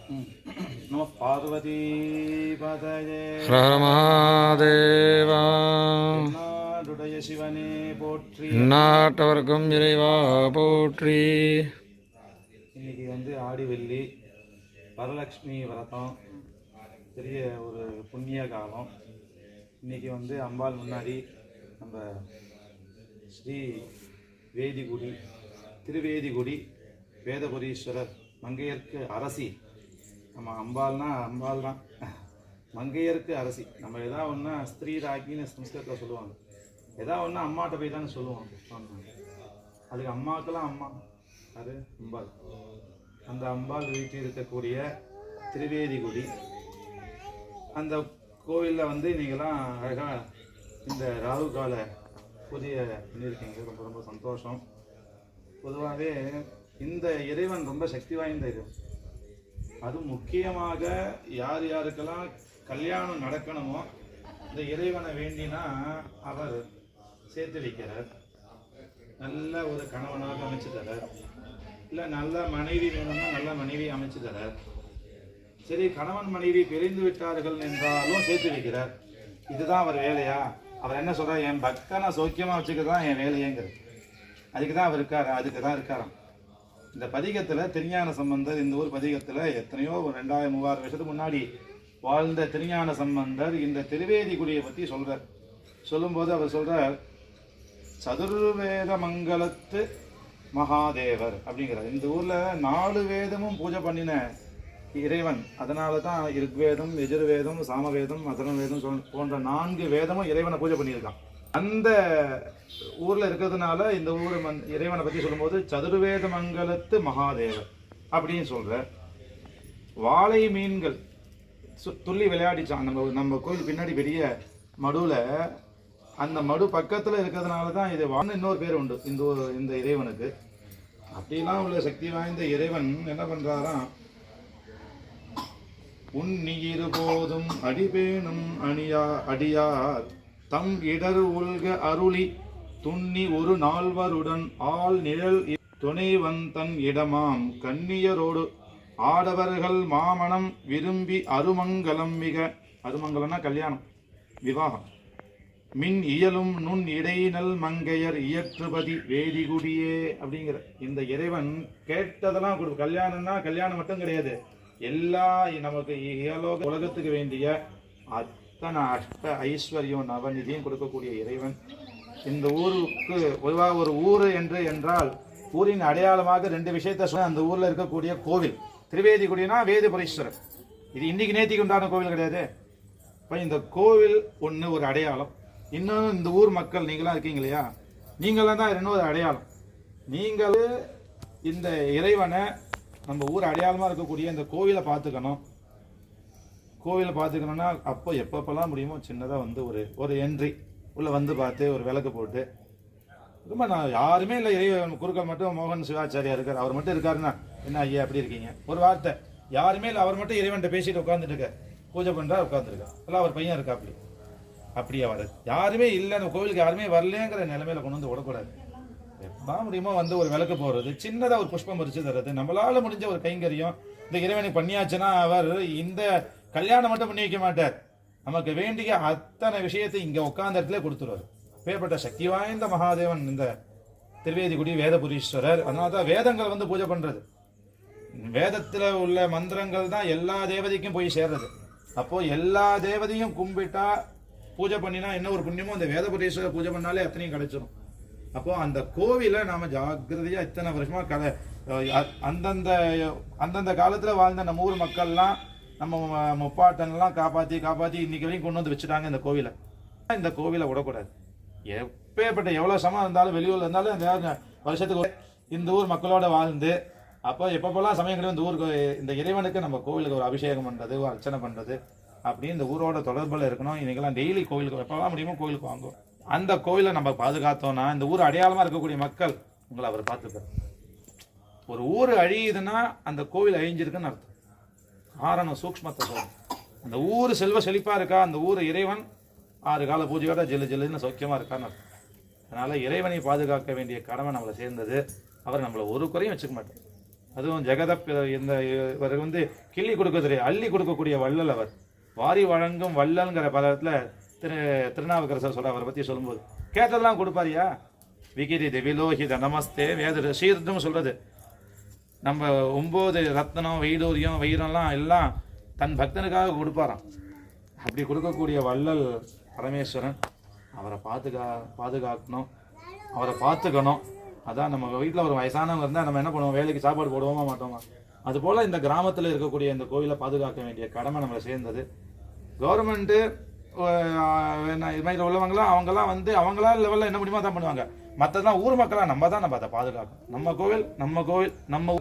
நம பார்வதி பதயே ஹர மகாதேவா. நாடுடைய சிவனே போற்றி, நாட்டவர்க்கும் இறைவா போற்றி. இன்னைக்கு ஆடி வெள்ளி, வரலட்சுமி விரதம், பெரிய ஒரு புண்ணிய காலம். இன்னைக்கு அம்பாள் முன்னாடி நம்ம ஸ்ரீ வேதிகுடி திருவேதிகுடி வேதபுரீஸ்வரர் மங்கையர்க்கு அரசி. நம்ம அம்பாள் தான் மங்கையருக்கு அரசி. நம்ம எதாவது ஒன்றா ஸ்திரீ ராக்கின்னு சம்ஸ்கிருதத்தில் சொல்லுவாங்க. எதாவது ஒன்றா அம்மாட்ட போய் தானே சொல்லுவோம். அதுக்கு அம்மாக்கெல்லாம் அம்மா அது அம்பாள். அந்த அம்பாள் வீட்டில் இருக்கக்கூடிய திருவேதிகுடி அந்த கோவிலில் நீங்களாம் அழகாக இந்த ராகு கால பூஜையை பண்ணியிருக்கீங்க. ரொம்ப ரொம்ப சந்தோஷம். பொதுவாகவே இந்த இறைவன் ரொம்ப சக்தி வாய்ந்த இது. அது முக்கியமாக யார் யாருக்கெல்லாம் கல்யாணம் நடக்கணுமோ இந்த இறைவனை வேண்டினா அவர் சேர்த்து வைக்கிறார். நல்ல ஒரு கணவனாக அமைச்சு தரார். இல்லை நல்ல மனைவி வேணும்னா நல்ல மனைவி அமைச்சு தரார். சரி, கணவன் மனைவி பிரிந்து விட்டார்கள் என்றாலும் சேர்த்து வைக்கிறார். இதுதான் அவர் வேலையா? அவர் என்ன சொல்றார்? என் பக்தனை சௌக்கியமாக வச்சுக்கதான் என் வேலையேங்கிறது. அதுக்கு தான் அவர் இருக்காரு. அதுக்கு தான் இருக்காராம். இந்த பதிகத்தில் திருஞான சம்பந்தர், இந்த ஊர் பதிகத்தில் எத்தனையோ 2000-3000 வருஷத்துக்கு முன்னாடி வாழ்ந்த திருஞான சம்பந்தர் இந்த திருவேதிகுடியை பற்றி சொல்கிறார். சொல்லும்போது அவர் சொல்கிறார், சதுர்வேத மங்களத்து மகாதேவர் அப்படிங்கிறார். இந்த ஊரில் 4 வேதமும் பூஜை பண்ணின இறைவன். அதனால தான் ருக்வேதம், யஜுர்வேதம், சாமவேதம், அதர்வவேதம் போன்ற 4 வேதமும் இறைவனை பூஜை பண்ணியிருக்கான். அந்த ஊரில் இருக்கிறதுனால இந்த ஊர் இறைவனை பற்றி சொல்லும்போது சதுர்வேத மங்கலத்து மகாதேவர் அப்படின்னு சொல்ற. வாழை மீன்கள் துள்ளி விளையாடிச்சான். நம்ம கோயில் பின்னாடி பெரிய மடுவில், அந்த மடு பக்கத்தில் இருக்கிறதுனால தான் இது இன்னொரு பேர் உண்டு இந்த இறைவனுக்கு. அப்படிலாம் உள்ள சக்தி வாய்ந்த இறைவன் என்ன பண்ணுறாராம், உன்னியிரு போதும் அடிபேனும் அடியார் தம் இடர் உள்க அருளி துண்ணி ஒரு நால்வருடன் ஆள் நிழல் துணைவன் தன் இடமாம் கன்னியரோடு ஆடவர்கள் மாமணம் விரும்பி அருமங்கலம் மிக. அருமங்கலம்னா கல்யாணம், விவாகம். மின் இயலும் நுண் இடையினல் மங்கையர் இயற்றுபதி வேதிகுடியே அப்படிங்கிற இந்த இறைவன் கேட்டதெல்லாம் கொடு. கல்யாணம்னா கல்யாணம் மட்டும் கிடையாது, எல்லா நமக்கு இயலோக உலகத்துக்கு வேண்டிய அத்தனை அஷ்ட ஐஸ்வர்யம் நவநிதியும் கொடுக்கக்கூடிய இறைவன். இந்த ஊருக்கு பொதுவாக ஒரு ஊர் என்றால் ஊரின் அடையாளமாக 2 விஷயத்த சொல்ல. அந்த ஊரில் இருக்கக்கூடிய கோவில் திருவேதிகுடினா வேதபுரீஸ்வரர். இது இன்னைக்கு நேத்திக்கு உண்டான கோவில் கிடையாது. இப்போ இந்த கோவில் ஒன்று ஒரு அடையாளம். இன்னொன்று இந்த ஊர் மக்கள் நீங்களாம் இருக்கீங்க இல்லையா, நீங்களாம் தான் இன்னொரு அடையாளம். நீங்கள் இந்த இறைவனை நம்ம ஊர் அடையாளமாக இருக்கக்கூடிய இந்த கோவிலை பார்த்துக்கணும். கோவிலை பார்த்துக்கணும்னா அப்போ எப்பப்பெல்லாம் முடியுமோ சின்னதாக ஒரு என்ட்ரி உள்ளே பார்த்து ஒரு விளக்கு போட்டு, ரொம்ப நான் யாருமே இல்லை, இறைவன் குறுக்கள் மட்டும் மோகன் சிவாச்சாரியா இருக்கார். அவர் மட்டும் இருக்காருன்னா என்ன ஐயா அப்படி இருக்கீங்க, ஒரு வார்த்தை. யாருமே இல்லை, அவர் மட்டும் இறைவன்கிட்ட பேசிட்டு உட்காந்துட்டு இருக்க, பூஜை பண்ணுறா உட்காந்துருக்கார். எல்லாம் அவர் பையன் இருக்கா அப்படியே வர்றது. யாருமே இல்லை, அந்த கோவிலுக்கு யாருமே வரலங்கிற நிலைமையில கொண்டு விடக்கூடாது. எப்போ முடியுமோ ஒரு விளக்கு போடுறது, சின்னதாக ஒரு புஷ்பம் பறிச்சு தர்றது, நம்மளால முடிஞ்ச ஒரு கைங்கரியம் இந்த இறைவனுக்கு பண்ணியாச்சுன்னா அவர் இந்த கல்யாணம் மட்டும் பண்ணி வைக்க மாட்டார். நமக்கு வேண்டிய அத்தனை விஷயத்தை இங்கே உட்கார்ந்த இடத்துல கொடுத்துருவார். பேர்பட்ட சக்தி வாய்ந்த மகாதேவன் இந்த திருவேதிகுடி வேதபுரீஸ்வரர். அதனால தான் வேதங்கள் பூஜை பண்றது. வேதத்தில் உள்ள மந்திரங்கள் தான் எல்லா தேவதைக்கும் போய் சேர்றது. அப்போ எல்லா தேவதையும் கும்பிட்டா பூஜை பண்ணினா என்ன ஒரு புண்ணியமோ அந்த வேதபுரீஸ்வரர் பூஜை பண்ணாலே அத்தனையும் கிடைச்சிடும். அப்போ அந்த கோவிலை நாம ஜாக்கிரதையா இத்தனை வருஷமா அந்தந்த காலத்துல வாழ்ந்த நம்ம ஊர் மக்கள்லாம் நம்ம முப்பாட்டன்லாம் காப்பாற்றி இன்னைக்கு வரைக்கும் கொண்டு வச்சுட்டாங்க இந்த கோவிலை. இந்த கோவிலை விடக்கூடாது. எப்பேற்பட்ட எவ்வளோ சமம் இருந்தாலும் வெளியூர்ல இருந்தாலும் அந்த வருஷத்துக்கு இந்த ஊர் மக்களோட வாழ்ந்து அப்போ எப்பப்பெல்லாம் சமயம் கிடையாது இந்த ஊருக்கு இந்த இறைவனுக்கு நம்ம கோவிலுக்கு ஒரு அபிஷேகம் பண்ணுறது, ஒரு அர்ச்சனை பண்ணுறது, அப்படின்னு இந்த ஊரோட தொடர்பில் இருக்கணும். இன்னைக்கெல்லாம் டெய்லி கோவிலுக்கு எப்போல்லாம் முடியுமோ கோவிலுக்கு வாங்குவோம். அந்த கோவிலை நம்ம பாதுகாத்தோம்னா இந்த ஊர் அடையாளமாக இருக்கக்கூடிய மக்கள் உங்களை அவர் பார்த்துப்பார். ஒரு ஊர் அழியுதுன்னா அந்த கோவில் அழிஞ்சிருக்குன்னு அர்த்தம். காரணம் சூக்ஷ்மத்தை சொல்லும். அந்த ஊர் செல்வ செழிப்பாக இருக்கா, அந்த ஊர் இறைவன் 6 கால பூஜையோட ஜெல்லுன்னு சௌக்கியமாக இருக்கான்னு அர்த்தம். அதனால் இறைவனை பாதுகாக்க வேண்டிய கடமை நம்மளை சேர்ந்தது. அவர் நம்மளை ஒரு குறையும் வச்சுக்க மாட்டார். அதுவும் இந்த இவர் வந்து கிள்ளி கொடுக்க தெரியும், அள்ளி கொடுக்கக்கூடிய வள்ளல் அவர். வாரி வழங்கும் வள்ளல்ங்கிற பதத்தில் திருநாவுக்கரசர் சொல்ற அவரை பற்றி சொல்லும்போது கேட்டதெல்லாம் கொடுப்பாரியா. விகிரித விலோகித நமஸ்தே வேத சீர்தும் சொல்றது. நம்ம 9 ரத்னம் வைடூரியம் வைரம்லாம் எல்லாம் தன் பக்தனுக்காக கொடுப்பாராம். அப்படி கொடுக்கக்கூடிய வள்ளல் பரமேஸ்வரன். அவரை பாதுகாக்கணும், அவரை பார்த்துக்கணும். அதான் நம்ம வீட்டில் ஒரு வயசானவங்க இருந்தால் நம்ம என்ன பண்ணுவோம், வேலைக்கு சாப்பாடு போடுவோமா மாட்டோமா? அதுபோல் இந்த கிராமத்தில் இருக்கக்கூடிய இந்த கோயிலை பாதுகாக்க வேண்டிய கடமை நம்மளை சேர்ந்தது. கவர்மெண்ட்டு இது மாதிரி உள்ளவங்களாம் அவங்களாம் வந்து அவங்களா லெவலில் என்ன முடியுமோ தான் பண்ணுவாங்க. மற்றதெல்லாம் ஊர் மக்களாக நம்ம அதை பாதுகாக்கணும். நம்ம கோவில் நம்ம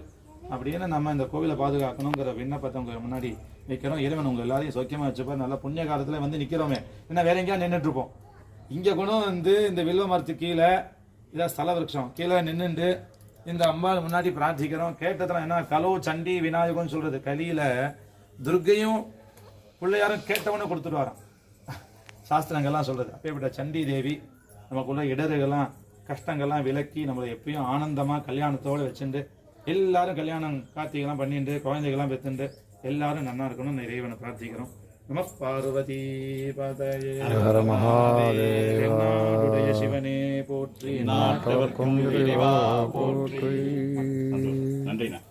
அப்படின்னு நம்ம இந்த கோவிலை பாதுகாக்கணுங்கிற விண்ணப்பத்தை உங்க முன்னாடி வைக்கிறோம். இறைவன் உங்க எல்லாரையும் சௌக்கியமாக வச்சுப்பா. நல்ல புண்ணிய காலத்தில் வந்து நிற்கிறோமே, ஏன்னா வேற எங்கேயா நின்றுட்டு இருப்போம். இங்கே கூட வந்து இந்த வில்வ மரத்துக்கு கீழே இதான் ஸ்தல விருட்சம் கீழே நின்றுட்டு இந்த அம்பாள் முன்னாடி பிரார்த்திக்கிறோம். கேட்டதெல்லாம் என்ன, கலோ சண்டி விநாயகம்னு சொல்றது. கலியில துர்க்கையும் பிள்ளையாரும் கேட்டவனே கொடுத்துட்டு சாஸ்திரங்கள்லாம் சொல்றது. அப்பேற்பட்ட சண்டி தேவி நமக்குள்ள இடர்கள்லாம் கஷ்டங்கள்லாம் விலக்கி நம்மளை எப்பயும் ஆனந்தமா கல்யாணத்தோடு வச்சுட்டு எல்லாரும் கல்யாணம் கார்த்திகெல்லாம் பண்ணிட்டு குழந்தைகள்லாம் பெற்றுண்டு எல்லாரும் நன்னா இருக்கணும் இறைவனை பிரார்த்திக்கிறோம். நம பார்வதி பதயே ஹர மகாதேவா. சிவனே போற்றி. நாட்டவர்க்கும் இறைவா போற்றி. நன்றிண்ணா.